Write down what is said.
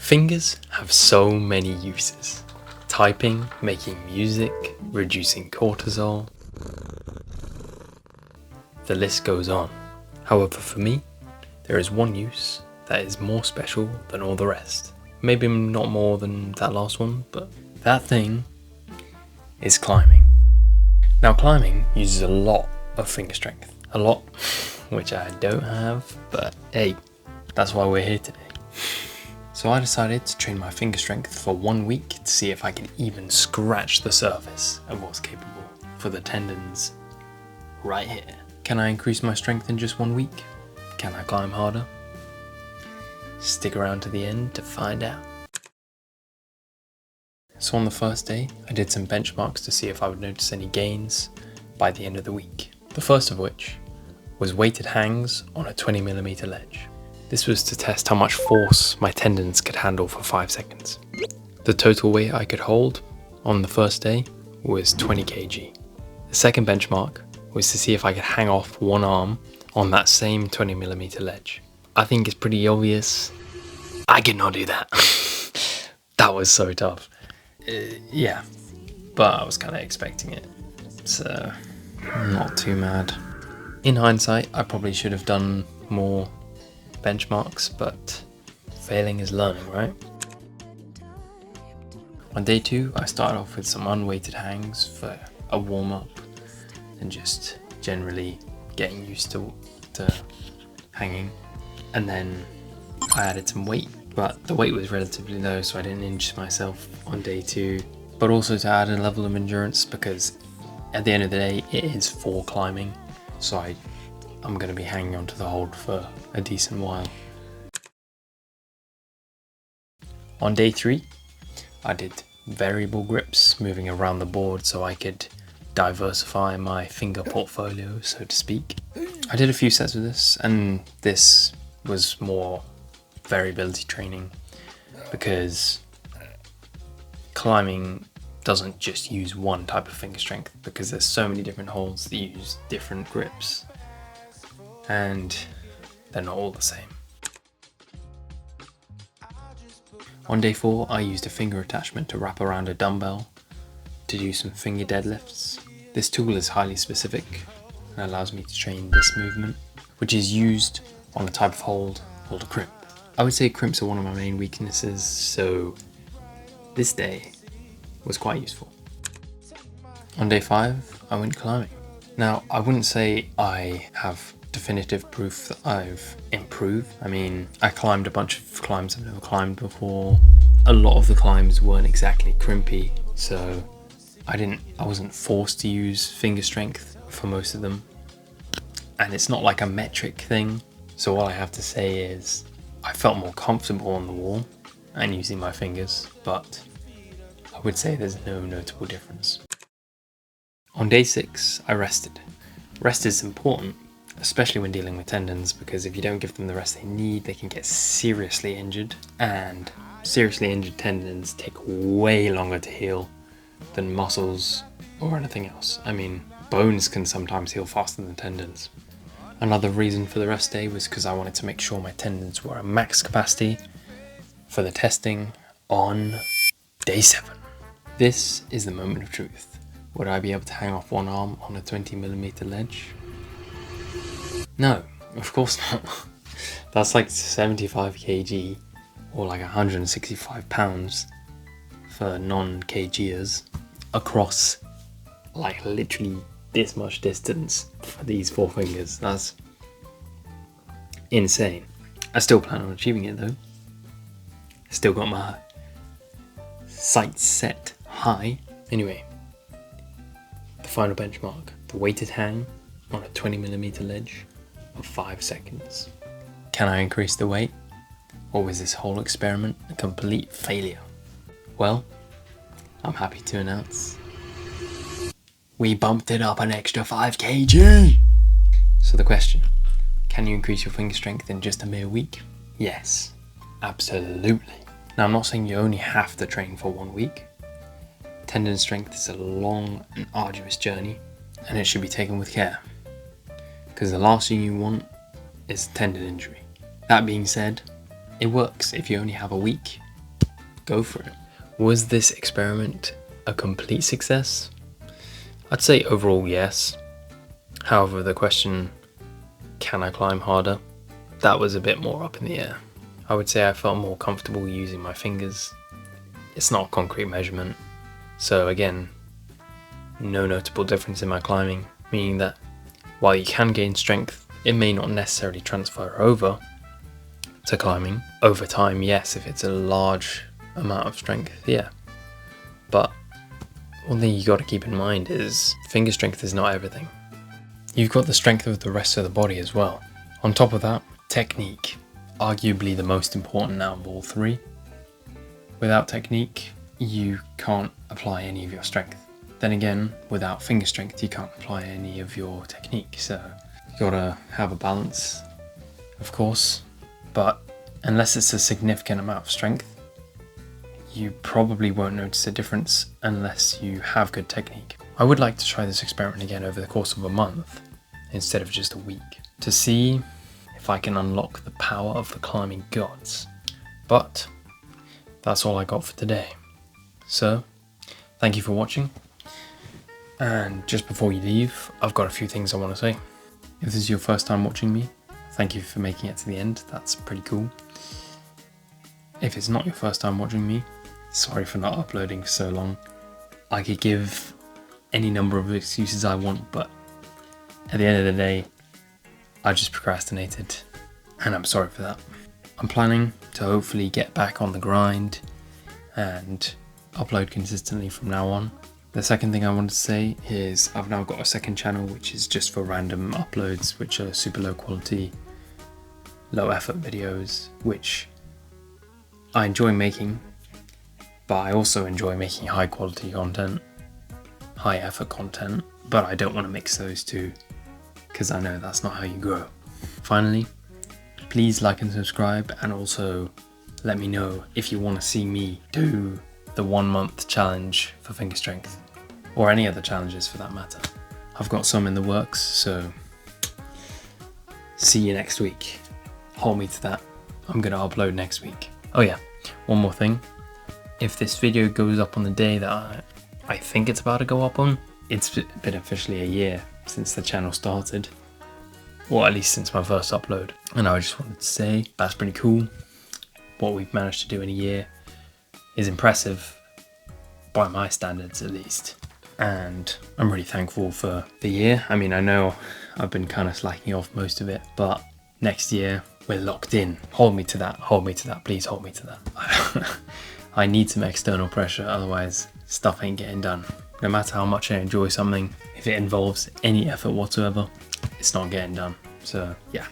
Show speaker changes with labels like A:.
A: Fingers have so many uses. Typing, making music, reducing cortisol. The list goes on. However, for me, there is one use that is more special than all the rest. Maybe not more than that last one, but that thing is climbing. Now, climbing uses a lot of finger strength. A lot, which I don't have, but hey, that's why we're here today. So I decided to train my finger strength for 1 week to see if I can even scratch the surface of what's capable for the tendons right here. Can I increase my strength in just 1 week? Can I climb harder? Stick around to the end to find out. So on the first day, I did some benchmarks to see if I would notice any gains by the end of the week. The first of which was weighted hangs on a 20mm ledge. This was to test how much force my tendons could handle for 5 seconds. The total weight I could hold on the first day was 20 kg. The second benchmark was to see if I could hang off one arm on that same 20mm ledge. I think it's pretty obvious I could not do that. That was so tough. Yeah, but I was kind of expecting it, so not too mad. In hindsight, I probably should have done more benchmarks, but failing is learning, right? On day 2, I started off with some unweighted hangs for a warm-up and just generally getting used to hanging. And then I added some weight, but the weight was relatively low, so I didn't injure myself on day 2. But also to add a level of endurance, because at the end of the day, it is for climbing, so I'm going to be hanging onto the hold for a decent while. On day 3, I did variable grips, moving around the board so I could diversify my finger portfolio, so to speak. I did a few sets of this, and this was more variability training because climbing doesn't just use one type of finger strength, because there's so many different holds that use different grips and they're not all the same. On day 4, I used a finger attachment to wrap around a dumbbell to do some finger deadlifts. This tool is highly specific and allows me to train this movement, which is used on a type of hold called a crimp. I would say crimps are one of my main weaknesses, so this day was quite useful. On day 5, I went climbing. Now, I wouldn't say I have definitive proof that I've improved. I mean, I climbed a bunch of climbs I've never climbed before. A lot of the climbs weren't exactly crimpy, so I wasn't forced to use finger strength for most of them. And it's not like a metric thing, so all I have to say is I felt more comfortable on the wall and using my fingers, but I would say there's no notable difference. On day 6, I rested. Rest is important, especially when dealing with tendons, because if you don't give them the rest they need, they can get seriously injured, and seriously injured tendons take way longer to heal than muscles or anything else. I mean, bones can sometimes heal faster than tendons. Another reason for the rest day was because I wanted to make sure my tendons were at max capacity for the testing on day 7. This is the moment of truth. Would I be able to hang off one arm on a 20mm ledge? No, of course not. That's like 75 kg or like 165 pounds for non-kgers across like literally this much distance for these 4 fingers. That's insane. I still plan on achieving it though. Still got my sights set high. Anyway, the final benchmark, the weighted hang on a 20mm ledge of 5 seconds. Can I increase the weight? Or was this whole experiment a complete failure? Well, I'm happy to announce we bumped it up an extra 5 kg! So the question, can you increase your finger strength in just a mere week? Yes, absolutely. Now, I'm not saying you only have to train for 1 week. Tendon strength is a long and arduous journey, and it should be taken with care, because the last thing you want is tendon injury. That being said, it works if you only have a week go for it. Was this experiment a complete success? I'd say overall yes. However, the question, can I climb harder? That was a bit more up in the air. I would say I felt more comfortable using my fingers. It's not a concrete measurement, so again, no notable difference in my climbing, meaning that while you can gain strength, it may not necessarily transfer over to climbing. Over time, yes, if it's a large amount of strength, yeah. But one thing you got to keep in mind is finger strength is not everything. You've got the strength of the rest of the body as well. On top of that, technique, arguably the most important out of all three. Without technique, you can't apply any of your strength. Then again, without finger strength, you can't apply any of your technique. So you gotta have a balance, of course, but unless it's a significant amount of strength, you probably won't notice a difference unless you have good technique. I would like to try this experiment again over the course of a month instead of just a week to see if I can unlock the power of the climbing gods. But that's all I got for today. So, thank you for watching. And just before you leave, I've got a few things I want to say. If this is your first time watching me, thank you for making it to the end. That's pretty cool. If it's not your first time watching me, sorry for not uploading for so long. I could give any number of excuses I want, but at the end of the day, I just procrastinated, and I'm sorry for that. I'm planning to hopefully get back on the grind and upload consistently from now on. The second thing I wanted to say is I've now got a second channel which is just for random uploads, which are super low quality, low effort videos, which I enjoy making, but I also enjoy making high quality content, high effort content, but I don't want to mix those two because I know that's not how you grow. Finally, please like and subscribe, and also let me know if you want to see me do the 1 month challenge for finger strength, or any other challenges for that matter. I've got some in the works, so see you next week. Hold me to that. I'm gonna upload next week. Oh yeah, one more thing. If this video goes up on the day that I think it's about to go up on, it's been officially a year since the channel started, or at least since my first upload. And I just wanted to say that's pretty cool. What we've managed to do in a year is impressive, by my standards at least. And I'm really thankful for the year. I mean, I know I've been kind of slacking off most of it, but next year we're locked in. Hold me to that, please hold me to that. I need some external pressure, otherwise stuff ain't getting done. No matter how much I enjoy something, if it involves any effort whatsoever, it's not getting done. So yeah.